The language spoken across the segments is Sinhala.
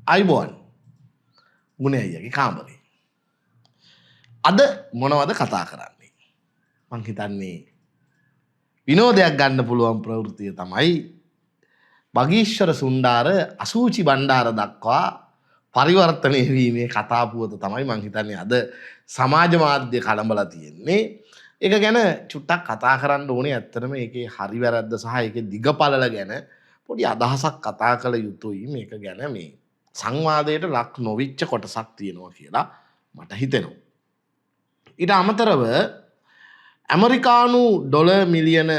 අයිබෝන් ගුණේ අයියාගේ කාමරේ. අද මොනවද කතා කරන්නේ? මං හිතන්නේ විනෝදයක් ගන්න පුළුවන් ප්‍රවෘත්තිය තමයි බගීශ්වර සුණ්ඩාර අසූචි බණ්ඩාර දක්වා පරිවර්තනය වීමේ කතා පුවත තමයි මං හිතන්නේ අද සමාජ මාධ්‍ය කළඹලා තියෙන්නේ. ඒක ගැන චුට්ටක් කතා කරන්න ඕනේ. ඇත්තටම ඒකේ හරි වැරද්ද සහ ඒකේ දිගපළල ගැන පොඩි අදහසක් කතා කළ යුතුයි. මේක ගැන මේ සංවාදයට ලක් නොවිච්ච කොටසක් තියෙනවා කියලා මට හිතෙනවා. ඊට අමතරව ඇමරිකානු ඩොලර් මිලියන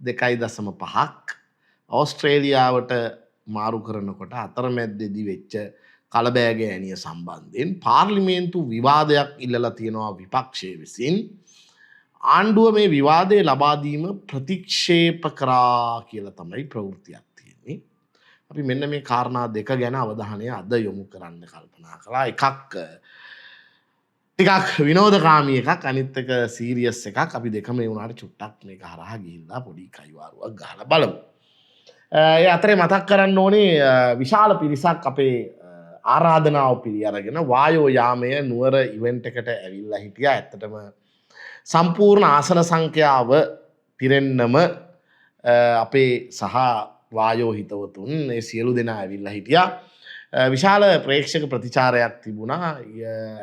2.5ක් ඕස්ට්‍රේලියාවට මාරු කරනකොට අතරමැද්දේදී වෙච්ච කලබෑගෑනිය සම්බන්ධයෙන් පාර්ලිමේන්තු විවාදයක් ඉල්ලලා තියෙනවා විපක්ෂයේ විසින්. ආණ්ඩුව මේ විවාදය ලබා දීම ප්‍රතික්ෂේප කරා කියලා තමයි ප්‍රවෘත්තියක් තියෙන්නේ. අපි මෙන්න මේ කාරණා දෙක ගැන අවධානය අද යොමු කරන්න කල්පනා කළා. එකක් ටිකක් විනෝදකාමී එකක්, අනිත් එක සීරියස් එකක්. අපි දෙකම ඒ වුණාට චුට්ටක් මේක හරහා ගිහිල්ලා පොඩි කයිවාරුවක් ගහලා බලමු. ඒ අතරේ මතක් කරන්න ඕනේ විශාල පිරිසක් අපේ ආරාධනාව පිළි අරගෙන වායෝ යාමය නුවර ඉවෙන්ට් එකට ඇවිල්ලා හිටියා. ඇත්තටම සම්පූර්ණ ආසන සංඛ්‍යාව පිරෙන්නම අපේ සහ වායෝ හිතවතුන් ඒ සියලු දෙනා ඇවිල්ලා හිටියා. විශාල ප්‍රේක්ෂක ප්‍රතිචාරයක් තිබුණා.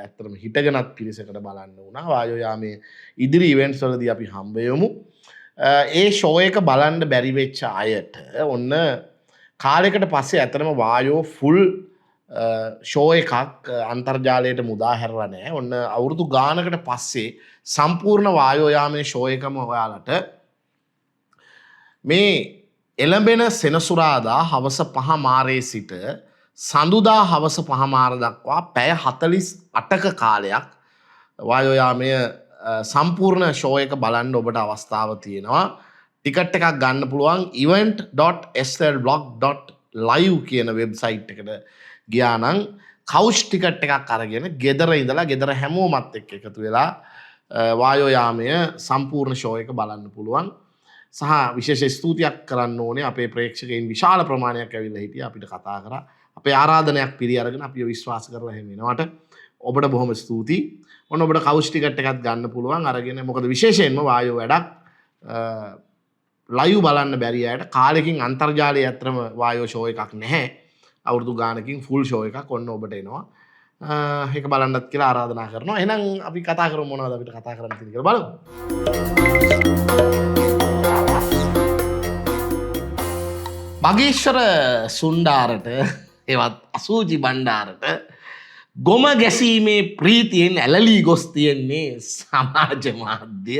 ඇත්තටම හිටගෙනත් පිරිසකට බලන්න වුණා. වායෝ යාමේ ඉදිරි ඉවෙන්ට්ස් වලදී අපි හම්බ වෙමු. ඒ ෂෝ එක බලන්න බැරි වෙච්ච අයට ඔන්න කාලයකට පස්සේ ඇත්තටම වායෝ ෆුල් ෂෝ එකක් අන්තර්ජාලයට මුදා හැරලා නැහැ. ඔන්න අවුරුදු ගානකට පස්සේ සම්පූර්ණ වායෝ යාමේ ෂෝ එකම ඔයාලට මේ එළඹෙන සෙනසුරාදා හවස 5 මාරේ සිට සඳුදා හවස 5 මාර දක්වා පැය 48ක කාලයක් වායෝ යාමය සම්පූර්ණ ෂෝ එක බලන්න ඔබට අවස්ථාව තියෙනවා. ටිකට් එකක් ගන්න පුළුවන් event.slblog.live කියන වෙබ්සයිට් එකට ගියා නම් කවුච් ටිකට් එකක් අරගෙන ගෙදර ඉඳලා ගෙදර හැමෝමත් එක්ක එකතු වෙලා වායෝ යාමය සම්පූර්ණ ෂෝ එක බලන්න පුළුවන්. සහ විශේෂ ස්තුතියක් කරන්න ඕනේ අපේ ප්‍රේක්ෂකයන් විශාල ප්‍රමාණයක් ඇවිල්ලා හිටියා. අපිට කතා කරා. අපේ ආරාධනයක් පිළි අරගෙන අපිව විශ්වාස කරලා එහෙම වෙනවට ඔබට බොහොම ස්තුතියි. ඔන්න ඔබට කවුච් ටිකට් එකක් ගන්න පුළුවන් අරගෙන. මොකද විශේෂයෙන්ම වායෝ වැඩක් ලයිව් බලන්න බැරි අයට කාලෙකින් අන්තර්ජාලයේ අතරම වායෝ ෂෝ එකක් නැහැ. අවුරුදු ගානකින් ෆුල් ෂෝ එකක් ඔන්න ඔබට එනවා. ඒක බලන්නත් කියලා ආරාධනා කරනවා. එහෙනම් අපි කතා කරමු මොනවද අපිට කතා කරන්න තියෙන්නේ කියලා බලමු. බගීශ්වර සුණ්ඩාරට එවත් අසූචි බණ්ඩාරට ගොම ගැසීමේ ප්‍රීතියෙන් ඇලලී ගොස් තියෙන්නේ සමාජ මාධ්‍ය.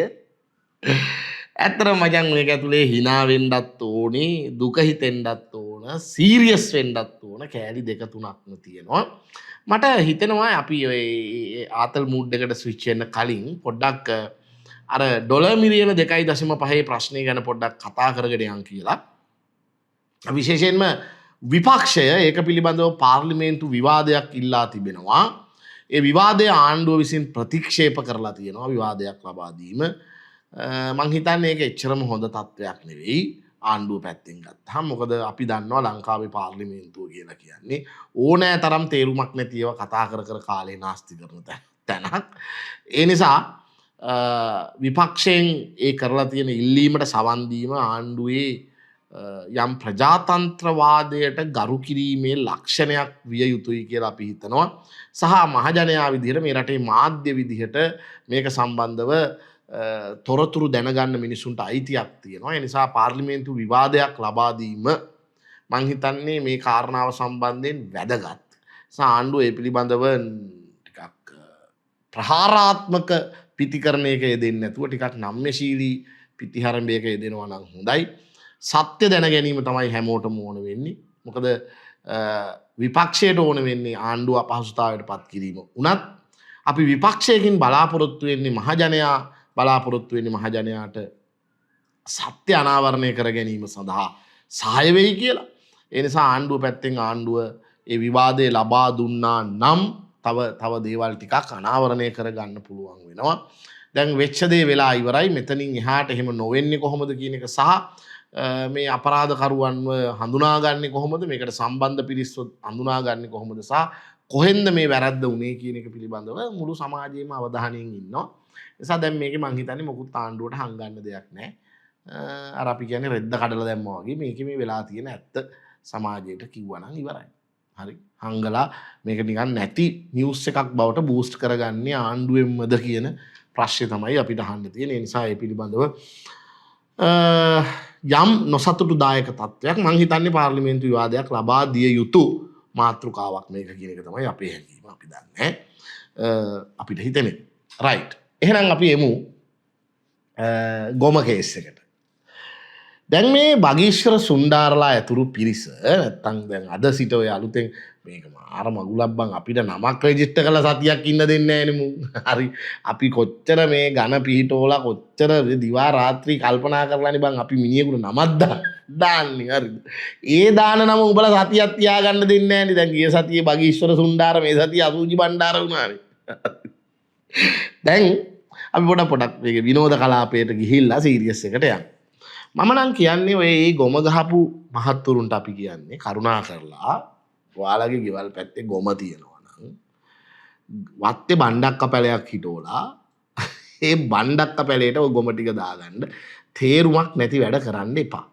ඇත්තටම මචං මේක ඇතුලේ hina වෙන්නත් ඕනේ, දුක හිතෙන්නත් ඕන, සීරියස් වෙන්නත් ඕන. කෑලි දෙක තුනක්ම තියෙනවා. මට හිතෙනවා අපි ඔය ආතල් මූඩ් එකට ස්විච් වෙන්න කලින් පොඩ්ඩක් අර ඩොලර් මිලියන 2.5 ප්‍රශ්නේ ගැන පොඩ්ඩක් කතා කරගෙන යන් කියලා. විශේෂයෙන්ම විපක්ෂය ඒක පිළිබඳව පාර්ලිමේන්තු විවාදයක් ඉල්ලා තිබෙනවා. ඒ විවාදය ආණ්ඩුව විසින් ප්‍රතික්ෂේප කරලා තියෙනවා. විවාදයක් ලබා දීම මං හිතන්නේ ඒක එච්චරම හොඳ තත්ත්වයක් නෙවෙයි ආණ්ඩුව පැත්තෙන් ගත්තාම. මොකද අපි දන්නවා ලංකාවේ පාර්ලිමේන්තුව කියලා කියන්නේ ඕනෑ තරම් තේරුමක් නැතිව කතා කර කර කාලේ නාස්ති කරන තැනක්. ඒ නිසා විපක්ෂයෙන් ඒ කරලා තියෙන ඉල්ලීමට සවන් දීම ආණ්ඩුවේ යම් ප්‍රජාතන්ත්‍රවාදයට ගරු කිරීමේ ලක්ෂණයක් විය යුතුයි කියලා අපි හිතනවා. සහ මහජනයා විදිහට මේ රටේ මාධ්‍ය විදිහට මේක සම්බන්ධව තොරතුරු දැනගන්න මිනිසුන්ට අයිතියක් තියෙනවා. ඒ නිසා පාර්ලිමේන්තු විවාදයක් ලබා දීම මං හිතන්නේ මේ කාරණාව සම්බන්ධයෙන් වැදගත්. ආණ්ඩුව ඒ පිළිබඳව ටිකක් ප්‍රහාරාත්මක පිතිකරණයක යෙදෙන්නේ නැතුව ටිකක් නම්‍යශීලී පිටිහරඹයක යෙදෙනවා නම් හොඳයි. සත්‍ය දැන ගැනීම තමයි හැමෝටම ඕන වෙන්නේ. මොකද විපක්ෂයට ඕන වෙන්නේ ආණ්ඩුව අපහසුතාවයට පත් කිරීම. උනත් අපි විපක්ෂයකින් බලාපොරොත්තු වෙන්නේ මහජනයා බලාපොරොත්තු වෙන්නේ මහජනයාට සත්‍ය අනාවරණය කර ගැනීම සඳහා සහාය වෙයි කියලා. ඒ නිසා ආණ්ඩුව පැත්තෙන් ආණ්ඩුව ඒ විවාදය ලබා දුන්නා නම් තව දේවල් ටිකක් අනාවරණය කරගන්න පුළුවන් වෙනවා. දැන් වෙච්ච දේ වෙලා ඉවරයි. මෙතනින් එහාට එහෙම නොවෙන්නේ කොහොමද කියන එක සහ මේ අපරාධකරුවන්ව හඳුනාගන්නේ කොහොමද, මේකට සම්බන්ධ පිරිස් හඳුනාගන්නේ කොහොමද, සහ කොහෙන්ද මේ වැරද්ද උනේ කියන එක පිළිබඳව මුළු සමාජයේම අවධානයෙන් ඉන්නවා. නිසා දැන් මේකේ මං හිතන්නේ මොකුත් ආණ්ඩුවට හංගන්න දෙයක් නැහැ. අර අපි කියන්නේ රෙද්ද කඩලා දැම්මා වගේ මේකේ මේ වෙලා තියෙන ඇත්ත සමාජයට කිව්වනම් ඉවරයි. හරි. හංගලා මේක නිකන් නැති නිවුස් එකක් බවට බූස්ට් කරගන්නේ ආණ්ඩුවෙන්මද කියන ප්‍රශ්නේ තමයි අපිට අහන්න තියෙන්නේ. ඒ නිසා ඒ පිළිබඳව යම් නොසතුටුදායක තත්ත්වයක් මං හිතන්නේ පාර්ලිමේන්තු විවාදයක් ලබා දිය යුතු මාතෘකාවක් මේක කියන එක තමයි අපේ හැඟීම. අපි දන්නේ අපිට හිතෙන්නේ. රයිට්. එහෙනම් අපි එමු ගොම කේස් එකට. දැන් මේ බගීශ්වර සුන්ඩාරලා ඇතුළු පිරිස නැත්තම් දැන් අද සිට ඔය අලුතෙන් මේක මාර මගුලක් බං අපිට නමක් රෙජිස්ටර් කරලා සතියක් ඉන්න දෙන්නේ නැහැනේ මුන්. හරි. අපි කොච්චර මේ ඝන පිහිටෝලා කොච්චර දිවා රාත්‍රී කල්පනා කරලානේ බං අපි මිනිහෙකුට නමක් දාන්නේ. හරිද? ඒ දාන නම උඹලා සතියක් තියාගන්න දෙන්නේ නැහැනේ. දැන් ගිය සතියේ බගීශ්වර සුන්ඩාර මේ සතියේ අසූචි බණ්ඩාර වුණානේ. දැන් අපි පොඩක් මේක විනෝද කලාපයට ගිහිල්ලා සීරියස් එකට යන්න. මම නම් කියන්නේ ඔය ඒ ගොම ගහපු මහත්තුරුන්ට අපි කියන්නේ කරුණා කරලා ඔයාලගේ ගෙවල් පැත්තේ ගොම තියෙනවා නම් වත්තේ බණ්ඩක්ක පැලයක් හිටෝලා ඒ බණ්ඩක්ක පැලේට ඔය ගොම ටික දාගන්න. තේරුමක් නැති වැඩ කරන්න එපා.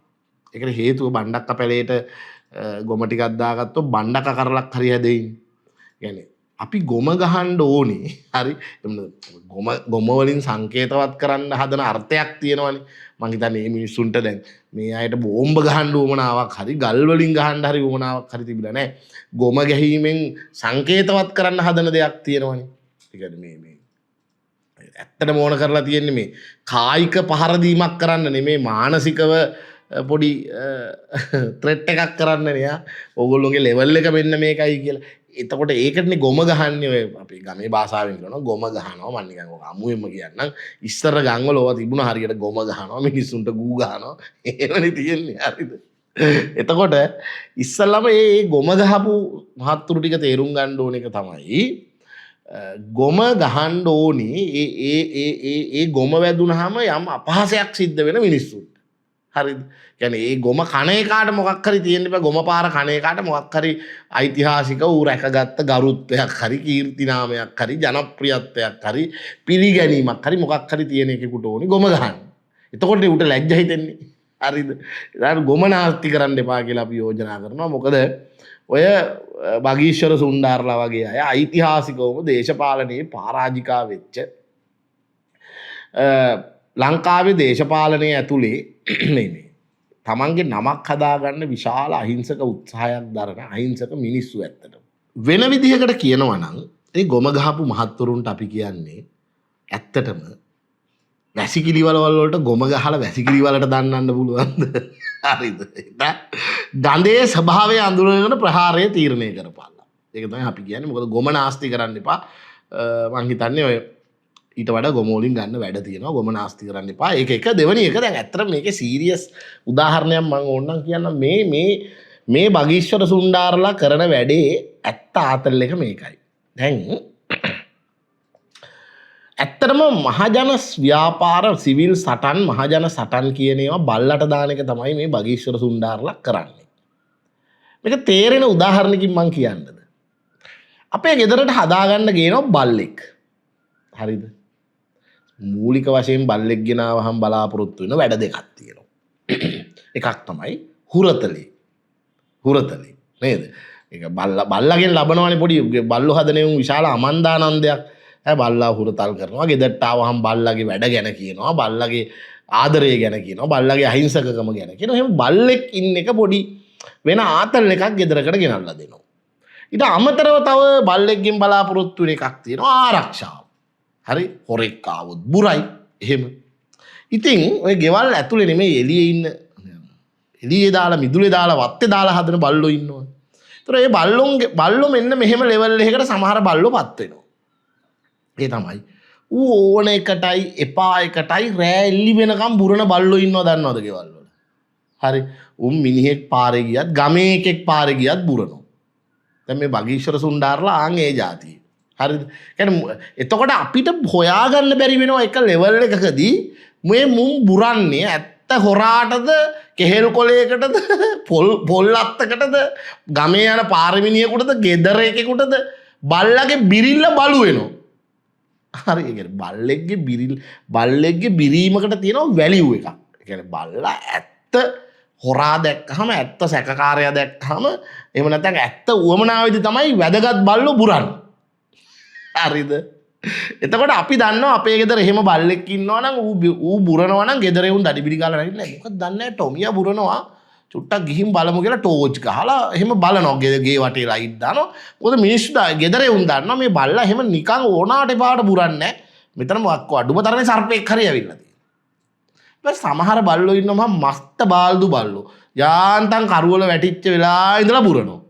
ඒකට හේතුව බණ්ඩක්ක පැලේට ගොම ටිකක් දාගත්තොත් බණ්ඩක කරලක් හරි හැදෙයිනේ. يعني අපි ගොම ගහන්න ඕනේ. හරි. ගොම වලින් සංකේතවත් කරන්න හදන අර්ථයක් තියෙනවනේ. මං හිතන්නේ මේ මිනිස්සුන්ට දැන් මේ අයට බෝම්බ ගහන්න උවමනාවක් හරි ගල් වලින් ගහන්න හරි උවමනාවක් හරි තිබිලා නැහැ. ගොම ගැහිීමෙන් සංකේතවත් කරන්න හදන දෙයක් තියෙනවනේ. ඒ කියන්නේ මේ ඇත්තටම ඕන කරලා තියෙන්නේ මේ කායික පහර දීමක් කරන්න නෙමෙයි මානසිකව පොඩි ත්‍රෙට් එකක් කරන්න නේ. ඕගොල්ලෝගේ ලෙවල් එක මෙන්න මේකයි කියලා. එතකොට ඒකටනේ ගොම ගහන්නේ. ඔය අපේ ගමේ භාෂාවෙන් කියනවා ගොම ගහනවා. මම නිකන් ඔක අමුවෙම කියන්නම්. ඉස්සර ගම්වල ඕවා තිබුණා හරියට ගොම ගහනවා මිනිස්සුන්ට ගූ ගහනවා. එහෙමනේ තියෙන්නේ. හරිද? එතකොට ඉස්සල්ලාම මේ ගොම ගහපු මහත්තුරු ටික තේරුම් ගන්න ඕන එක තමයි ගොම ගහන්න ඕනේ ඒ ගොම වැදුනහම යම් අපහාසයක් සිද්ධ වෙන මිනිස්සුන්ට. හරිද? කියන්නේ ඒ ගොම කණ එකාට මොකක් හරි තියෙන්න බෑ. ගොම පාර කණ එකාට මොකක් හරි ඓතිහාසික ඌ රැකගත්ත ගරුත්වයක් හරි කීර්ති නාමයක් හරි ජනප්‍රියත්වයක් හරි පිළිගැනීමක් හරි මොකක් හරි තියෙන එකෙකුට ඕනේ ගොම ගහන්න. එතකොට උට ලැජ්ජ හිතෙන්නේ. හරිද? ඒකට ගොම නාස්ති කරන්න එපා කියලා අපි යෝජනා කරනවා. මොකද ඔය බගීශ්වර සුන්ඩාරලා වගේ අය ඓතිහාසිකවම දේශපාලනයේ පරාජිකා වෙච්ච ලංකාවේ දේශපාලනයේ ඇතුලේ මේ තමන්ගේ නමක් හදාගන්න විශාල අහිංසක උත්සාහයක් දරන අහිංසක මිනිස්සු ඇත්තට. වෙන විදිහකට කියනවා නම් ඒ ගොම ගහපු මහත්තුරුන්ට අපි කියන්නේ ඇත්තටම වැසිකිළිවල වලට ගොම ගහලා වැසිකිළිවලට දන්නන්න පුළුවන්ද? හරිද? දඬේ ස්වභාවය අඳුරගෙන ප්‍රහාරය තීරණය කරපාලා. ඒක තමයි අපි කියන්නේ. මොකද ගොම නාස්ති කරන්න එපා. මං හිතන්නේ ඔය ඊට වඩා ගොම වලින් ගන්න වැඩ තියෙනවා. ගොම නාස්ති කරන්න එපා. ඒක එක. දෙවෙනි එක දැන් ඇත්තට මේකේ සීරියස් උදාහරණයක් මම ඕනනම් කියන්නම්. මේ බගීශ්වර සුන්ඩාරලා කරන වැඩේ ඇත්ත ආතල් එක මේකයි. දැන් ඇත්තටම මහජන ව්‍යාපාර සිවිල් සටන් මහජන සටන් කියන ඒවා බල්ලට දාන එක තමයි මේ බගීශ්වර සුන්ඩාරලා කරන්නේ. මේක තේරෙන උදාහරණකින් මම කියන්නද? අපේ ගෙදරට හදාගන්න ගේනවා බල්ලෙක්. හරිද? මූලික වශයෙන් බල්ලෙක් ගෙනාවහම බලාපොරොත්තු වෙන වැඩ දෙකක් තියෙනවා. එකක් තමයි හුරතලේ. හුරතලේ නේද? ඒක බල්ලාගෙන් ලබනවනේ පොඩි බල්ලෝ හදනේ විශාල අමන්දානන්දයක්. බල්ලා හුරතල් කරනවා. ගෙදරට ආවහම බල්ලාගේ වැඩ ගැන කියනවා. බල්ලාගේ ආදරය ගැන කියනවා. බල්ලාගේ අහිංසකකම ගැන කියනවා. එහෙනම් බල්ලෙක් ඉන්න එක පොඩි වෙන ආතල් එකක් ගෙදරකට ගෙනල්ලා දෙනවා. ඊට අමතරව තව බල්ලෙක්ගෙන් බලාපොරොත්තු වෙන එකක් තියෙනවා ආරක්ෂාව. හරි? හොරෙක් ආවොත් බුරයි. එහෙම. ඉතින් ඔය ගෙවල් ඇතුලේ නෙමෙයි එළියේ ඉන්න එළියේ දාලා මිදුලේ දාලා වත්තේ දාලා හදන බල්ලෝ ඉන්නවා. ඒතර ඒ බල්ලෝ මෙන්න මෙහෙම ලෙවල් එකකට සමහර බල්ලෝ පත් වෙනවා. ඒ තමයි ඌ ඕන එකටයි එපා එකටයි රෑ එල්ලි වෙනකම් බුරන බල්ලෝ ඉන්නවා දන්නවද ගෙවල් වල? හරි. උන් මිනිහෙක් පාරේ ගියත් ගමේ එකෙක් පාරේ ගියත් බුරනවා. දැන් මේ බගීශ්වර සුන්ඩාරලා ආන් ඒ જાතිය. හරිද? කියන්නේ එතකොට අපිට හොයාගන්න බැරි වෙනවා එක ලෙවල් එකකදී මේ මුන් බුරන්නේ ඇත්ත හොරාටද කෙහෙල් කොලයකටද පොල් අත්තකටද ගමේ යන පාරමිනියකටද ගෙදර එකෙකුටද බල්ලගේ බිරිල්ල බලු වෙනවා. හරි ඒ කියන්නේ බල්ලෙක්ගේ බිරීමකට තියෙනවා වැලියු එකක්. ඒ කියන්නේ බල්ලා ඇත්ත හොරා දැක්කහම ඇත්ත සැකකාරයා දැක්කහම එහෙම නැත්නම් ඇත්ත උවමනාවේදී තමයි වැදගත් බල්ලෝ බුරන්නේ. හරිද? එතකොට අපි දන්නවා අපේ ගෙදර එහෙම බල්ලෙක් ඉන්නවා නම් ඌ බුරනවා නම් ගෙදර එවුන් දඩිබිඩි ගාලා නැගිටලා මොකද දන්නේ නැහැ ටොමියා බුරනවා චුට්ටක් ගිහින් බලමු කියලා ටෝච් ගහලා එහෙම බලනවා ගේ වටේ ලයිට් දානවා. මොකද මිනිස්සු ගෙදර එවුන් දන්නවා මේ බල්ලා එහෙම නිකන් ඕනාට එපාට බුරන්නේ නැහැ. මෙතන මොකක් අඩුම තරමේ සර්පෙක් හරි ඇවිල්ලා තියෙනවා. සමහර බල්ලෝ ඉන්නවා මස්ත බාල්දු බල්ලෝ. යාන්තම් කරුවල වැටිච්ච වෙලා ඉඳලා බුරනවා.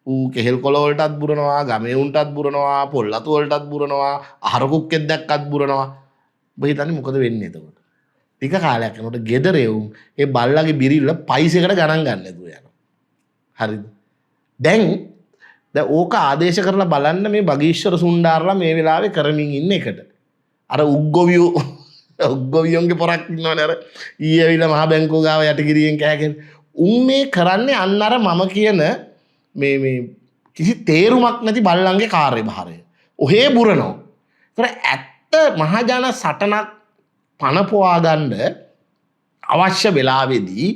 ඌ කෙහෙල් කොළ වලටත් බුරනවා, ගමේ උන්ටත් බුරනවා, පොල් අතු වලටත් බුරනවා, අහර කුක්කෙක් දැක්කත් බුරනවා. ඔබ හිතන්නේ මොකද වෙන්නේ එතකොට? ටික කාලයක් යනකොට ගෙදර එවුන් ඒ බල්ලාගේ බිරිල්ල පයිසයකට ගණන් ගන්න නැතුව යනවා. හරිද? දැන් ඕක ආදේශ කරලා බලන්න මේ බගීශ්වර සුණ්ඩාරලා මේ වෙලාවේ කරමින් ඉන්න එකට. අර උග්ගොවියෝන්ගේ පොරක් ඉන්නවනේ අර ඊයේ ඇවිල්ලා මහ බැංකුව ගාව යටිගිරියෙන් කෑගෙන උන් මේ කරන්නේ අන්න අර මම කියන මේ කිසි තේරුමක් නැති බල්ලන්ගේ කාර්යභාරය. ඔහේ බුරනවා. ඒතර ඇත්ත මහජන සටනක් පනපවා ගන්න අවශ්‍ය වෙලාවේදී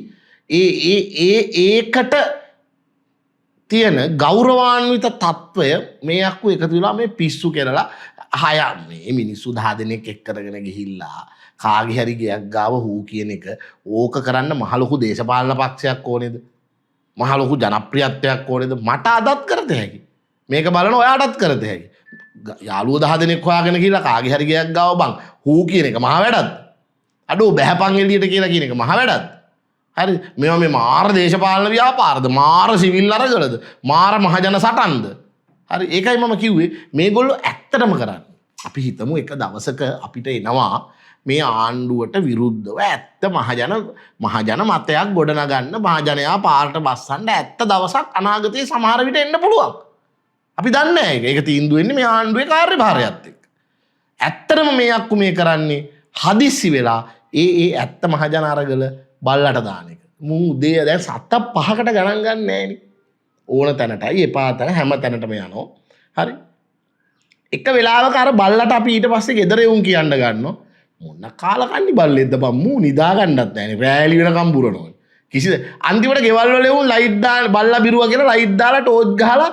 ඒකට තියෙන ගෞරවාන්විත තත්වය මේ අක්කු එකතු වෙලා මේ පිස්සු කරලා මේ මිනිස්සු 10 දෙනෙක් එක් කරගෙන ගිහිල්ලා කාගේ හරි ගයක් ගාව හූ කියන එක ඕක කරන්න මහ ලොකු දේශපාලන පක්ෂයක් ඕනේද? මහ ලොකු ජනප්‍රියත්වයක් ඕනේද? මට අදත් කරත හැකි. මේක බලන ඔයාටත් කරත හැකි. යාළුවෝ 10 දෙනෙක් හොයාගෙන ගිහිල්ලා කාගේ හරි ගයක් ගාව බං හූ කියන එක මහ වැඩක්. අඩෝ බැහැපන් එළියට කියලා කියන එක මහ වැඩක්. හරි මේවා මේ මාර දේශපාලන ව්‍යාපාරද මාර සිවිල් අරගලද මාර මහජන සටන්ද? හරි ඒකයි මම කිව්වේ මේගොල්ලෝ ඇත්තටම කරන්නේ. අපි හිතමු එක දවසක අපිට එනවා මේ ආණ්ඩුවට විරුද්ධව ඇත්ත මහජන මතයක් ගොඩනගන්න මහජනයා පාරට බස්සන්න ඇත්ත දවසක් අනාගතයේ සමහර විට එන්න පුළුවන්. අපි දන්නේ නැහැ ඒක තීන්දුව වෙන්නේ මේ ආණ්ඩුවේ කාර්යභාරයත් එක්ක. ඇත්තටම මේ අක්කු මේ කරන්නේ හදිස්සි වෙලා ඒ ඇත්ත මහජන අරගල බල්ලට දාන එක. මුන් උදේ දැන් 7-5කට ගණන් ගන්න නෑනේ. ඕන තැනටයි එපා තැන හැම තැනටම යනවා. හරි. එක වෙලාවක අර බල්ලට අපි ඊට පස්සේ ගෙදර යවුන් කියන්න ගන්නවා. මොන කාලකන්ණි බල්ලෙක්ද බම් මූ නිදා ගන්නත් නෑනේ. රෑලි වෙනකම් බුරනවා. කිසිද අන්තිමට ගෙවල් වල එවුන් ලයිට් දාලා බල්ලා බිරුවා කියලා ලයිට් දාලා ටෝච් ගහලා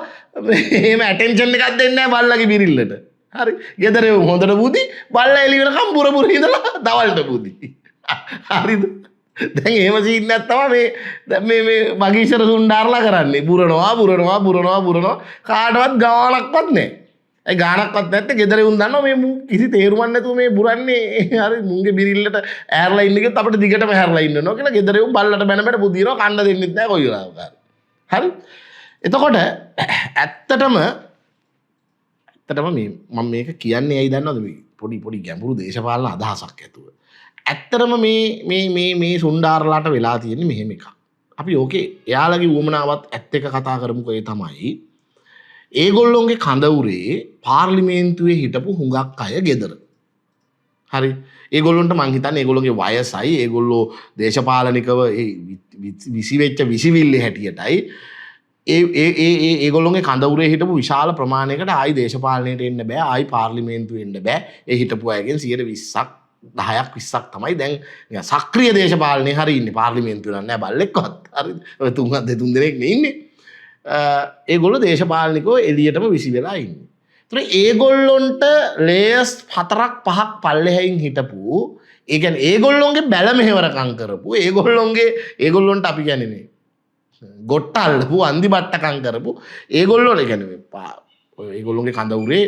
එහෙම ඇටෙන්ෂන් එකක් දෙන්නේ නෑ බල්ලගේ බිරිල්ලට. හරි. ගෙදර එවුන් හොඳට බුදි බල්ලා එළි වෙනකම් බුර ඉඳලා දවල්ට බුදි. හරිද? දැන් එහෙම සීන් එකක් තමයි මේ බගීශ්වර සුණ්ඩාරලා කරන්නේ. බුරනවා කාටවත් ගාණක්වත් නැහැ. ඒ ගාණක්වත් නැත්නම් ගෙදර උන් දන්නවා මේ මු කිසි තේරුමක් නැතුව මේ බුරන්නේ. හරි මුන්ගේ බිරිල්ලට ඇරලා ඉන්න එකත් අපිට දිගටම හැරලා ඉන්න ඕනවා කියලා ගෙදර උන් බල්ලට බැන පුදිනවා කන්න දෙන්නෙත් නැහැ කොයි වෙලාවක. හරි. එතකොට ඇත්තටම මේ මම මේක කියන්නේ ඇයි දන්නවද මේ පොඩි ගැඹුරු දේශපාලන අදහසක් ඇතුව. ඇත්තටම මේ සුණ්ඩාරලාට වෙලා තියෙන්නේ මෙහෙම එකක්. අපි ඕකේ එයාලගේ උවමනාවත් ඇත්ත එක කතා කරමුකෝ. ඒ තමයි ඒගොල්ලොන්ගේ කඳවුරේ පාර්ලිමේන්තුවේ හිටපු හුඟක් අය ගෙදර. හරි. ඒගොල්ලොන්ට මං හිතන්නේ ඒගොල්ලෝගේ වයසයි ඒගොල්ලෝ දේශපාලනිකව විසිවෙච්ච විසිවිල්ලේ හැටියටයි ඒගොල්ලොන්ගේ කඳවුරේ හිටපු විශාල ප්‍රමාණයකට ආයි දේශපාලනයට එන්න බෑ. ආයි පාර්ලිමේන්තුවේ එන්න බෑ. ඒ හිටපු අයගෙන් 120ක් 10ක් 20ක් තමයි දැන් සක්‍රීය දේශපාලනේ හරි ඉන්නේ. පාර්ලිමේන්තුවේ නෑ බල්ලෙක්වත්. හරි. ඔය තුන් දෙනෙක් නේ ඉන්නේ. ඒගොල්ලෝ දේශපාලනිකව එළියටම විසි වෙලා ඉන්නේ. ඒතර ඒගොල්ලොන්ට ලේයර්ස් 4ක් 5ක් පල්ලෙහැයින් හිටපු ඒ කියන්නේ ඒගොල්ලොන්ගේ බැල මෙහෙවරකම් කරපු ඒගොල්ලොන්ට අපි කියන්නේ මේ ගොට්ටල්ලපු අන්දි බට්ටකම් කරපු ඒගොල්ලෝ කියන්නේ ඒගොල්ලොන්ගේ කඳවුරේ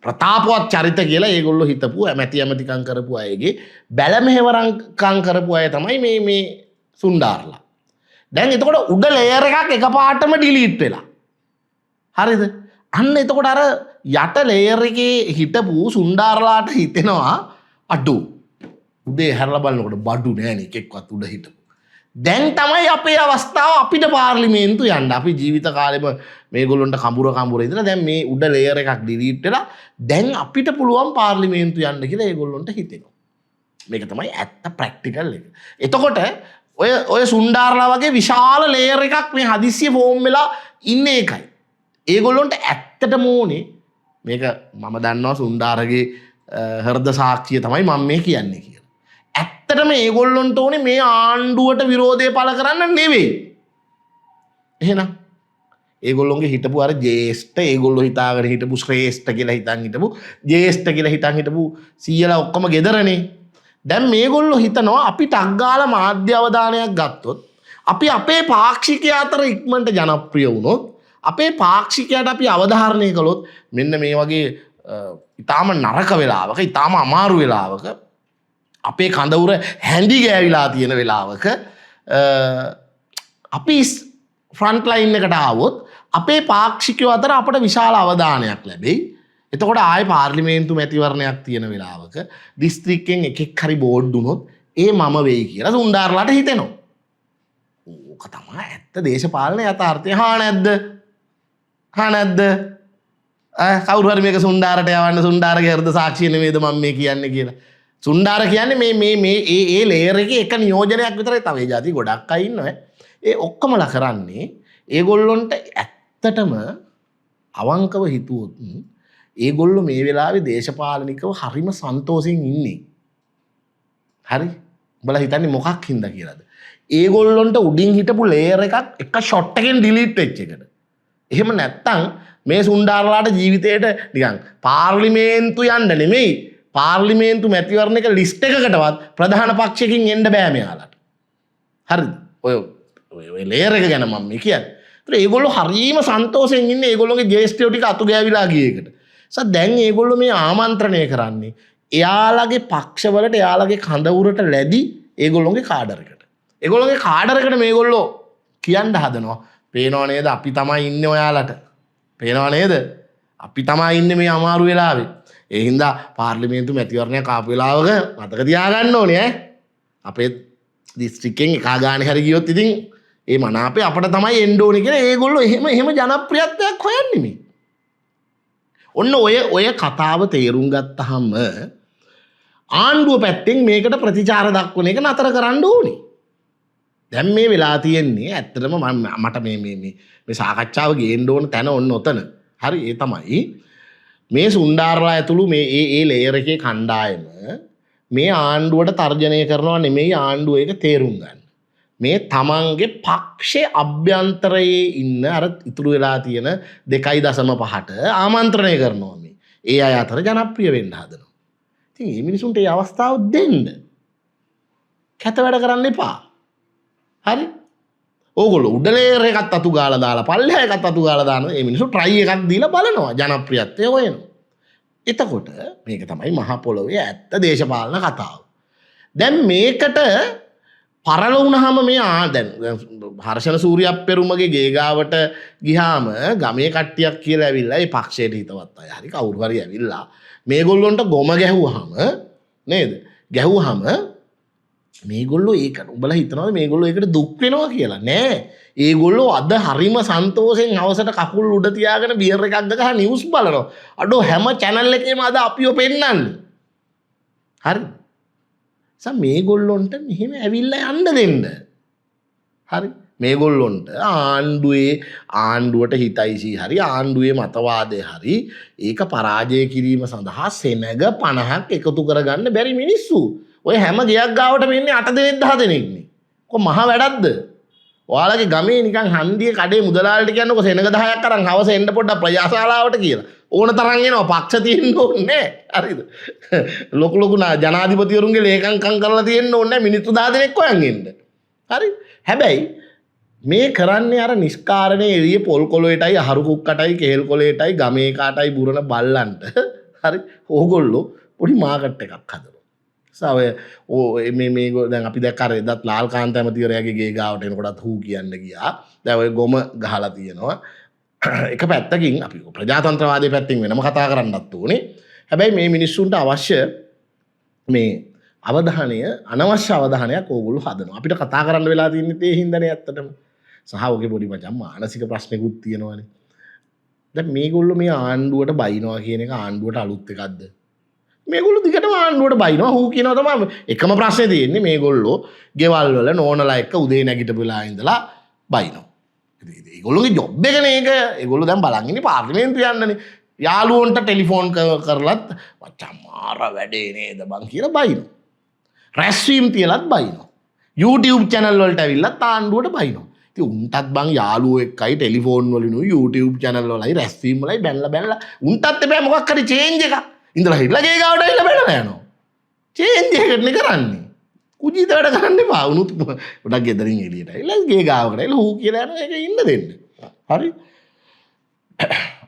ප්‍රතාපවත් චරිත කියලා ඒගොල්ලෝ හිතපු ඇමතිකම් කරපු අයගේ බැල මෙහෙවරකම් කරපු අය තමයි මේ සුණ්ඩාරලා. දැන් එතකොට උඩ ලේයර් එකක් එකපාරටම ඩිලීට් වෙලා. හරිද? අන්න එතකොට අර යට ලේයර් එකේ හිටපු සුණ්ඩාරලාට හිතෙනවා අඩු. උදේ හැරලා බලනකොට බඩු නෑනේ එකෙක්වත් උඩ හිටපු. දැන් තමයි අපේ අවස්ථාව අපිට පාර්ලිමේන්තු යන්න. අපි ජීවිත කාලෙම මේගොල්ලොන්ට කඹුර ඉඳලා දැන් මේ උඩ ලේයර් එකක් ඩිලීට් වෙලා දැන් අපිට පුළුවන් පාර්ලිමේන්තු යන්න කියලා ඒගොල්ලොන්ට හිතෙනවා. මේක තමයි ඇත්ත ප්‍රැක්ටිකල් එක. එතකොට ඔය සුන්ඩාරලා වගේ විශාල ලේයර් එකක් මේ හදිස්සිය ෆෝම් වෙලා ඉන්නේ ඒකයි. ඒගොල්ලොන්ට ඇත්තටම ඕනේ මේක මම දන්නවා සුන්ඩාරගේ හෘද සාක්ෂිය තමයි මම මේ කියන්නේ කියලා. ඇත්තටම ඒගොල්ලොන්ට ඕනේ මේ ආණ්ඩුවට විරෝධය පළ කරන්න නෙවෙයි. එහෙනම් ඒගොල්ලොන්ගේ හිටපු අර ජේෂ්ඨ ඒගොල්ලෝ හිතාගෙන හිටපු ශ්‍රේෂ්ඨ කියලා හිතන් හිටපු ජේෂ්ඨ කියලා හිතන් හිටපු සීයලා ඔක්කොම ගෙදරනේ. දැන් මේගොල්ලෝ හිතනවා අපි ටක් ගාලා මාධ්‍ය අවධානයක් ගත්තොත් අපි අපේ පාක්ෂිකයා අතර ඉක්මනට ජනප්‍රිය වුණොත් අපේ පාක්ෂිකයාට අපි අවධාරණය කළොත් මෙන්න මේ වගේ ඊටාම නරක වෙලාවක ඊටාම අමාරු වෙලාවක අපේ කඳවුර හැඳි ගෑවිලා තියෙන වෙලාවක අපි ෆ්‍රන්ට් ලයින් එකට ආවොත් අපේ පාක්ෂිකයෝ අතර අපට විශාල අවධානයක් ලැබෙයි. එතකොට ආයේ පාර්ලිමේන්තු මැතිවරණයක් තියෙන වෙලාවක දිස්ත්‍රික්කෙන් එකෙක් හරි බෝඩ් දුනොත් ඒ මම වෙයි කියලා සුන්ඩාරලාට හිතෙනවා. ඕක තමයි ඇත්ත දේශපාලන යථාර්ථය. හා නැද්ද? හා නැද්ද? කවුරු හරි මේක සුන්ඩාරට යවන්න සුන්ඩාරගේ හෘද සාක්ෂිය නෙමෙයිද මම මේ කියන්නේ කියලා. සුන්ඩාර කියන්නේ මේ ඒ ලේයර් එකේ එක නියෝජනයක් විතරයි. තව ඒ જાති ගොඩක් අය ඉන්නවා. ඒ ඔක්කොමලා කරන්නේ ඒගොල්ලොන්ට ඇත්තටම අවංකව හිතුවොත් ඒගොල්ලෝ මේ වෙලාවේ දේශපාලනිකව හරිම සන්තෝෂෙන් ඉන්නේ. හරි? උඹලා හිතන්නේ මොකක් හින්දා කියලාද? ඒගොල්ලොන්ට උඩින් හිටපු ලේයර් එකක් එක ෂොට් එකෙන් ඩිලීට් වෙච්ච එකට. එහෙම නැත්තම් මේ සුන්ඩාරලාට ජීවිතේට නිකන් පාර්ලිමේන්තු යන්න නෙමෙයි පාර්ලිමේන්තු මැතිවරණයක ලිස්ට් එකකටවත් ප්‍රධාන පක්ෂයකින් එන්න බෑ මෙයාලට. හරිද? ඔය ලේයර් එක ගැන මම කියන්නේ. ඒතර ඒගොල්ලෝ හරීම සන්තෝෂෙන් ඉන්නේ ඒගොල්ලෝගේ ජේෂ්ඨයෝ ටික අතු ගෑවිලා ගිය එකට. දැන් ඒගොල්ලෝ මේ ආමන්ත්‍රණය කරන්නේ එයාලගේ පක්ෂවලට එයාලගේ කඳවුරට ලැබි ඒගොල්ලොන්ගේ කාඩරකට. ඒගොල්ලොන්ගේ කාඩරකට මේගොල්ලෝ කියන්න හදනවා. පේනව නේද අපි තමයි ඉන්නේ ඔයාලට. පේනව නේද? අපි තමයි ඉන්නේ මේ අමාරු වෙලාවේ. ඒ හින්දා පාර්ලිමේන්තු මැතිවරණයක් ආපු වෙලාවක මතක තියාගන්න ඕනේ ඈ. අපේ දිස්ත්‍රික්කෙන් එකා ගානේ හරි ගියොත් ඉතින් ඒ මනාපේ අපට තමයි එන්න ඕනේ කියලා ඒගොල්ලෝ එහෙම ජනප්‍රියත්වයක් හොයන්නේ මේ. ඔන්න ඔය කතාව තේරුම් ගත්තාම ආණ්ඩුව පැත්තෙන් මේකට ප්‍රතිචාර දක්වන එක නතර කරන්න ඕනේ. දැන් මේ වෙලා තියෙන්නේ ඇත්තටම මට මේ සාකච්ඡාව ගේන්න ඕන තැන ඔන්න ඔතන. හරි ඒ තමයි මේ සුන්ඩාරලා ඇතුළු මේ ඒ ලේයර් එකේ කණ්ඩායම මේ ආණ්ඩුවට තර්ජනය කරනවා නෙමෙයි ආණ්ඩුව ඒක තේරුම් ගන්න. මේ තමන්ගේ පක්ෂයේ අභ්‍යන්තරයේ ඉන්න අර ඉතුරු වෙලා තියෙන 2.5ට ආමන්ත්‍රණය කරනවා මේ. ඒ අය අතර ජනප්‍රිය වෙන්න හදනවා. ඉතින් මේ මිනිසුන්ට මේ අවස්ථාව දෙන්න. කැත වැඩ කරන්න එපා. හරි? ඕගොල්ලෝ උඩ ලේයර් එකත් අතු ගාලා දාලා පල්ලෙහා එකත් අතු ගාලා දානවා. මේ මිනිස්සු try එකක් දීලා බලනවා ජනප්‍රියත්වය හොයනවා. එතකොට මේක තමයි මහ පොළොවේ ඇත්ත දේශපාලන කතාව. දැන් මේකට පරල වුණාම මේ දැන් හර්ෂණ සූරියප්පෙරුමගේ ගේ ගාවට ගියාම ගමේ කට්ටියක් කියලා ඇවිල්ලා ඒ පක්ෂයට හිතවත් අය හරි කවුරු හරි ඇවිල්ලා මේගොල්ලොන්ට ගොම ගැහුවාම නේද? ගැහුවාම මේගොල්ලෝ ඒකට උඹලා හිතනවා මේගොල්ලෝ ඒකට දුක් වෙනවා කියලා නෑ. ඒගොල්ලෝ අද හරිම සන්තෝෂෙන් හවසට කකුල් උඩ තියාගෙන බියර් එකක් ගහලා නිවුස් බලනවා. අඩෝ හැම channel එකේම අද අපිව පෙන්නන්නේ. හරි? මේගොල්ලොන්ට මෙහෙම ඇවිල්ලා යන්න දෙන්න. හරි? මේගොල්ලොන්ට ආණ්ඩුවට හිතයිසි හරි ආණ්ඩුවේ මතවාදය හරි ඒක පරාජය කිරීම සඳහා සෙනග 50ක් එකතු කරගන්න බැරි මිනිස්සු. ඔය හැම ගයක් ගාවට මෙන්නේ 8 දෙනෙක් 10 දෙනෙක්නේ. කො මහ වැඩක්ද? ඔයාලගේ ගමේ නිකන් හන්දියේ කඩේ මුදලාලට කියන්නකො සෙනග 10ක් අරන් හවස එන්න පොඩ්ඩක් ප්‍රජාශාලාවට කියලා. ඕන තරම් එනවා පක්ෂ තියෙන්න ඕනේ. හරිද? ලොකු ජනාධිපතිවරුන්ගේ ලේකම්කම් කරලා තියෙන්න ඕනේ මිනිත්තු 10 දෙනෙක් හොයන් එන්න. හරි? හැබැයි මේ කරන්නේ අර නිස්කාරණේ එළිය පොල් කොළේටයි අහරු කුක්කටයි කෙහෙල් කොළේටයි ගමේ කාටයි බුරන බල්ලන්ට. හරි? ඕගොල්ලෝ පොඩි මාකට් එකක් හදනවා. මේ දැන් අපි දැක්ක අර එදත් ලාල් කාන්ත ඇමතිවරයාගේ ගේ ගාවට එනකොටත් හූ කියන්න ගියා. දැන් ඔය ගොම ගහලා තියෙනවා. එක පැත්තකින් අපි ප්‍රජාතන්ත්‍රවාදයේ පැත්තෙන් වෙනම කතා කරන්නත් ඕනේ. හැබැයි මේ මිනිස්සුන්ට අවශ්‍ය මේ අවධානය අනවශ්‍ය අවධානයක් ඕගොල්ලෝ හදනවා. අපිට කතා කරන්න වෙලා තියෙන්නේ ඒ හින්දානේ ඇත්තටම. සහ ඔගේ පොඩි මචං මානසික ප්‍රශ්නකුත් තියෙනවානේ. දැන් මේගොල්ලෝ මේ ආණ්ඩුවට බයිනවා කියන එක ආණ්ඩුවට අලුත් එකක්ද? මේගොල්ලෝ දිගටම ආණ්ඩුවට බයිනවා. හූ කියනවා තමයි එකම ප්‍රශ්නේ තියෙන්නේ මේගොල්ලෝ ගෙවල් වල නෝනලා එක්ක උදේ නැගිටපුලා ඉඳලා බයිනවා. ඒගොල්ලෝගේ ජොබ් එකනේ ඒක. ඒගොල්ලෝ දැන් බලන් ඉන්නේ පාර්ලිමේන්තුව යන්නනේ. යාළුවන්ට ටෙලිෆෝන් කරලත් මචං මාර වැඩේ නේද බං කියලා බයිනවා. රැස්වීම් තියලත් බයිනවා. YouTube channel වලට ඇවිල්ලා ආණ්ඩුවට බයිනවා. ඉතින් උන්ටත් බං යාළුවෝ එක්කයි ටෙලිෆෝන් වලිනුයි YouTube channel වලයි රැස්වීම් වලයි බැලලා උන්ටත් එපෑ මොකක් හරි චේන්ජ් එකක්. ඉඳලා හිටලා ගේ ගාවට ඇවිල්ලා බැලලා යනවා. චේන්ජ් එකකට නේ කරන්නේ. කුජීත වැඩ කරන්න එපා. උනුත් ගොඩක් ගෙදරින් එළියට ඇවිල්ලා ගේ ගාවකට ඇවිල්ලා හූ කියලා යනවා. ඒක ඉන්න දෙන්න. හරි.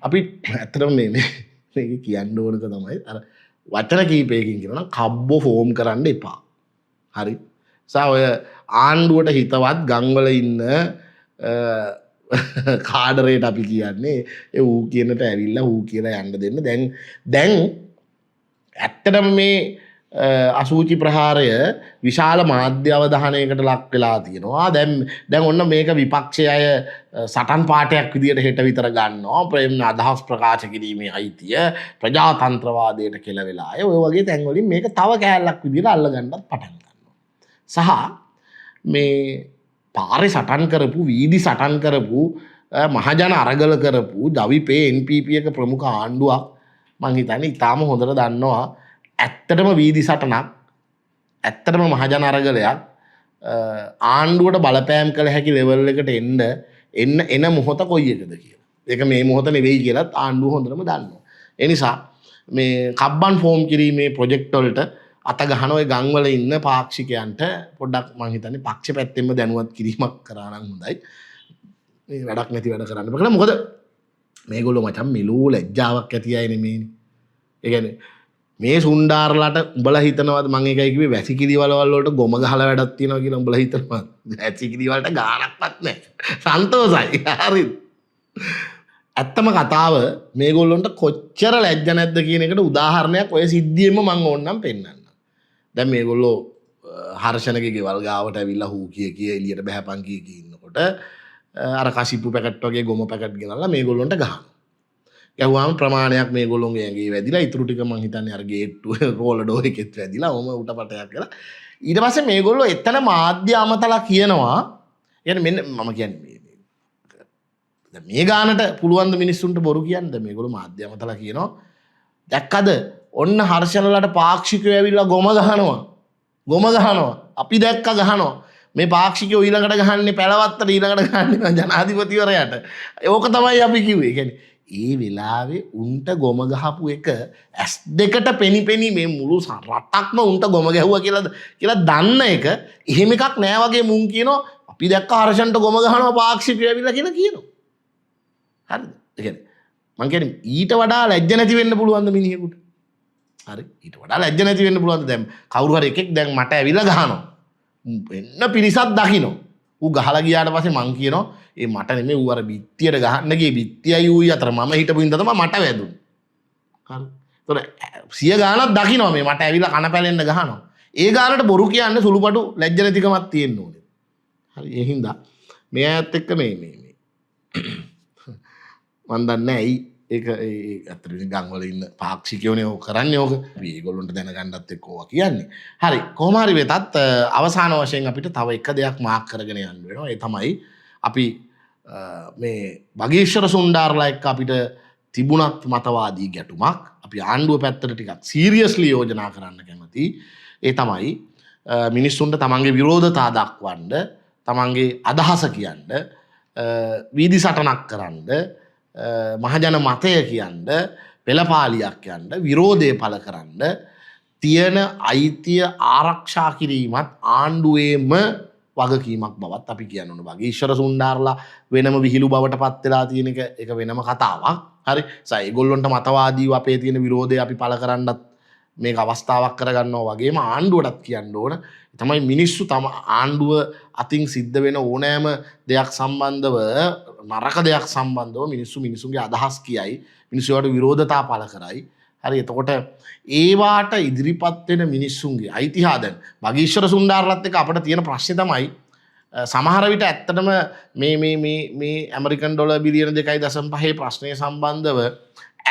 අපි ඇත්තටම මේක කියන්න ඕනක තමයි අර වචන කීපයකින් කියනවා කබ්බෝ ෆෝම් කරන්න එපා. හරි. ඔය ආණ්ඩුවට හිතවත් ගම්වල ඉන්න කාඩරේට අපි කියන්නේ ඒ ඌ කියනට ඇවිල්ලා ඌ කියලා යන්න දෙන්න. දැන් ඇත්තටම මේ අසූචි ප්‍රහාරය විශාල මාධ්‍ය අවධානයකට ලක් වෙලා තියෙනවා. දැන් ඔන්න මේක විපක්ෂයේ අය සටන් පාඨයක් විදියට හෙට විතර ගන්නවා. ප්‍රේම අදහස් ප්‍රකාශ කිරීමේ අයිතිය ප්‍රජාතන්ත්‍රවාදයට කෙලවෙලා අය ඔය වගේ තැන් වලින් මේක තව කෑල්ලක් විදියට අල්ලගන්නත් පටන් ගන්නවා. සහ මේ පාරේ සටන් කරපු වීදි සටන් කරපු මහජන අරගල කරපු ජවිපේ NPP එක ප්‍රමුඛ ආණ්ඩුවක් මං හිතන්නේ ඉතාම හොඳට දන්නවා ඇත්තටම වීදි සටනක් ඇත්තටම මහජන අරගලයක් ආණ්ඩුවට බලපෑම් කළ හැකි ලෙවල් එකට එන මොහොත කොයි එකද කියලා. ඒක මේ මොහොත නෙවෙයි කියලාත් ආණ්ඩුව හොඳටම දන්නවා. ඒ නිසා මේ කබ්බන් ෆෝම් කිරීමේ ප්‍රොජෙක්ට් වලට අත ගහන ඔය ගම්වල ඉන්න පාක්ෂිකයන්ට පොඩ්ඩක් මං හිතන්නේ පක්ෂ පැත්තෙන්ම දැනුවත් කිරීමක් කරා නම් හොඳයි. මේ වැඩක් නැති වැඩ කරන්න බෑ. මොකද මේගොල්ලෝ මචං මිලූ ලැජ්ජාවක් ඇති අය නෙමෙයිනේ. ඒ කියන්නේ මේ සුන්ඩාරලට උඹලා හිතනවාද මං ඒකයි කිව්වේ වැසිකිලි වලවල් වලට ගොම ගහලා වැඩක් තියෙනවා කියලා උඹලා හිතනවාද? වැසිකිලි වලට ගාණක්වත් නැහැ. සන්තෝසයි. හරිද? ඇත්තම කතාව මේගොල්ලොන්ට කොච්චර ලැජ්ජ නැද්ද කියන එකට උදාහරණයක් ඔය සිද්ධියෙම මං ඕන්නම් පෙන්නන්න. දැන් මේගොල්ලෝ හර්ෂණගේ ගෙවල් ගාවට ඇවිල්ලා හූ කිය එළියට බහැපන් කී ඉන්නකොට අර කසිප්පු පැකට් වගේ ගොම පැකට් ගෙනල්ලා මේගොල්ලොන්ට ගහනවා. ගැහුවාම ප්‍රමාණයක් මේගොල්ලොන්ගේ ඇඟේ වැදිලා ඉතුරු ටික මං හිතන්නේ අර ගේට්ටුව රෝල ඩෝර් එකෙත් වැදිලා ඔම උටපටයක් කරලා ඊට පස්සේ මේගොල්ලෝ එතන මාධ්‍ය අමතලා කියනවා කියන්නේ මෙන්න මම කියන්නේ මේ ගානට පුළුවන් ද මිනිස්සුන්ට බොරු කියන්න මේගොල්ලෝ මාධ්‍ය අමතලා කියනවා දැක්කද ඔන්න හර්ෂණලට පාක්ෂිකයෝ ඇවිල්ලා ගොම ගහනවා අපි දැක්ක ගහනවා මේ පාක්ෂිකයෝ ඊළඟට ගහන්නේ පැලවත්තට ඊළඟට ගහන්නේ ජනාධිපතිවරයාට ඕක තමයි අපි කිව්වේ කියන්නේ ඒ වෙලාවේ උන්ට ගොම ගහපු එක ඇස් දෙකට පෙනිපෙනි මේ මුළු රටක්ම උන්ට ගොම ගැහුවා කියලා දන්න එක එහෙම එකක් නෑ වගේ මුන් කියනවා අපි දැක්ක හර්ෂණට ගොම ගහනවා පාක්ෂිකයෝ ඇවිල්ලා කියලා කියනවා හරිද ඒ කියන්නේ මං කියන්නේ ඊට වඩා ලැජ්ජ නැති වෙන්න පුළුවන් ද මිනිහෙකුට හරි ඊට වඩා ලැජ්ජ නැති වෙන්න පුළුවන් දැන් කවුරු හරි එකෙක් දැන් මට ඇවිල්ලා ගහනවා එන්න පිරිසක් දකින්න ඌ ගහලා ගියාට පස්සේ මං කියනවා ඒ මට නෙමෙයි ඌ අර බිත්තියට ගහන්න ගියේ බිත්තියයි ඌයි අතර මම හිටපු ඉඳ තමයි මට වැදුනේ හරි ඒතොර සිය ගානක් දකින්නවා මේ මට ඇවිල්ලා කන පැලෙන්න ගහනවා ඒ ගානට බොරු කියන්න සුළුපටු ලැජ්ජ නැතිකමක් තියෙන්න ඕනේ හරි ඒ හින්දා මේ අයත් එක්ක මේ මන් දන්නේ ඇයි ඒක ඇත්තටම ගම්වල ඉන්න පාක්ෂිකයෝනේ ඕක කරන්නේ ඕක. අපි ඒගොල්ලොන්ට දැනගන්නත් එක්ක ඕවා කියන්නේ. හරි කොහොම හරි වෙතත් අවසාන වශයෙන් අපිට තව එක දෙයක් මාක් කරගෙන යන්න වෙනවා. ඒ තමයි අපි මේ භගීෂ්වර සුන්ඩාරලා එක්ක අපිට තිබුණත් මතවාදී ගැටුමක් අපි ආණ්ඩුව පැත්තට ටිකක් සීරියස්ලි යෝජනා කරන්න කැමති. ඒ තමයි මිනිස්සුන්ට තමන්ගේ විරෝධතා දක්වන්න, තමන්ගේ අදහස කියන්න, වීදි සටනක් කරන්න මහජන මතය කියන්න පෙළපාලියක් කියන්න විරෝධය පළ කරන්න තියෙන අයිතිය ආරක්ෂා කිරීමත් ආණ්ඩුවේම වගකීමක් බවත් අපි කියන්න ඕන. භගීෂ්වර සුන්ඩාරලා වෙනම විහිළු බවට පත් වෙලා තියෙන එක වෙනම කතාවක්. හරි. ඒගොල්ලොන්ට මතවාදීව අපේ තියෙන විරෝධය අපි පළ කරන්නත් මේක අවස්ථාවක් කරගන්නවා වගේම ආණ්ඩුවටත් කියන්න ඕන. තමයි මිනිස්සු තම ආණ්ඩුව අතින් සිද්ධ වෙන ඕනෑම දෙයක් සම්බන්ධව නරක දෙයක් සම්බන්ධව මිනිස්සුන්ගේ අදහස් කියයි මිනිස්සුන්ට විරෝධතා පළ කරයි හරි එතකොට ඒවාට ඉදිරිපත් වෙන මිනිස්සුන්ගේ අයිතිහා දැන් භගීෂ්වර සුන්ඩාරලත් එක්ක අපිට තියෙන ප්‍රශ්නේ තමයි සමහර විට ඇත්තටම මේ ඇමරිකන් ඩොලර් බිලියන 2.5 ප්‍රශ්නය සම්බන්ධව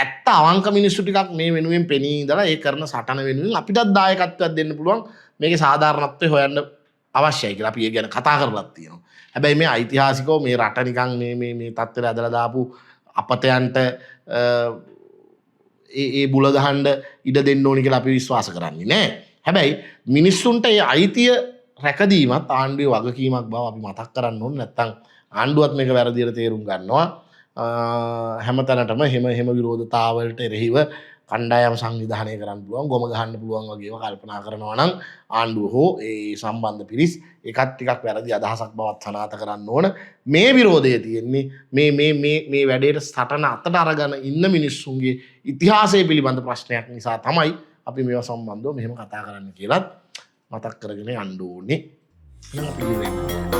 ඇත්ත ඇත්ත අවංක මිනිස්සු ටිකක් මේ වෙනුවෙන් පෙනී ඉඳලා ඒ කරන සටන වෙනුවෙන් අපිටත් දායකත්වයක් දෙන්න පුළුවන් මේකේ සාධාරණත්වය හොයන්න අවශ්‍යයි කියලා අපි ඒ ගැන කතා කරලා තියෙනවා. හැබැයි මේ ඓතිහාසිකව මේ රට නිකන් මේ තත්ත්වෙට ඇදලා දාපු අපතයන්ට ඒ බුල ගහන්න ඉඩ දෙන්න ඕනි කියලා අපි විශ්වාස කරන්නේ නැහැ. හැබැයි මිනිස්සුන්ට ඒ අයිතිය රැකදීමත් ආණ්ඩුවේ වගකීමක් බව අපි මතක් කරන්න ඕනේ. නැත්තම් ආණ්ඩුවත් මේක වැරදියට තේරුම් ගන්නවා. හැමතැනටම හැම විරෝධතාවලට එරෙහිව කණ්ඩායම් සංවිධානය කරන්න පුළුවන්, ගොම ගහන්න පුළුවන් වගේම කල්පනා කරනවා නම් ආණ්ඩුව හෝ ඒ සම්බන්ධ පිරිස් ඒකත් ටිකක් වැරදි අදහසක් බවත් සනාථ කරන්න ඕන. මේ විරෝධය තියෙන්නේ මේ වැඩේට සටන අතට අරගෙන ඉන්න මිනිස්සුන්ගේ ඉතිහාසය පිළිබඳ ප්‍රශ්නයක් නිසා තමයි අපි මේවා සම්බන්ධව මෙහෙම කතා කරන්න කියලාත් මතක් කරගෙන යන්න ඕනේ. එහෙනම් අපි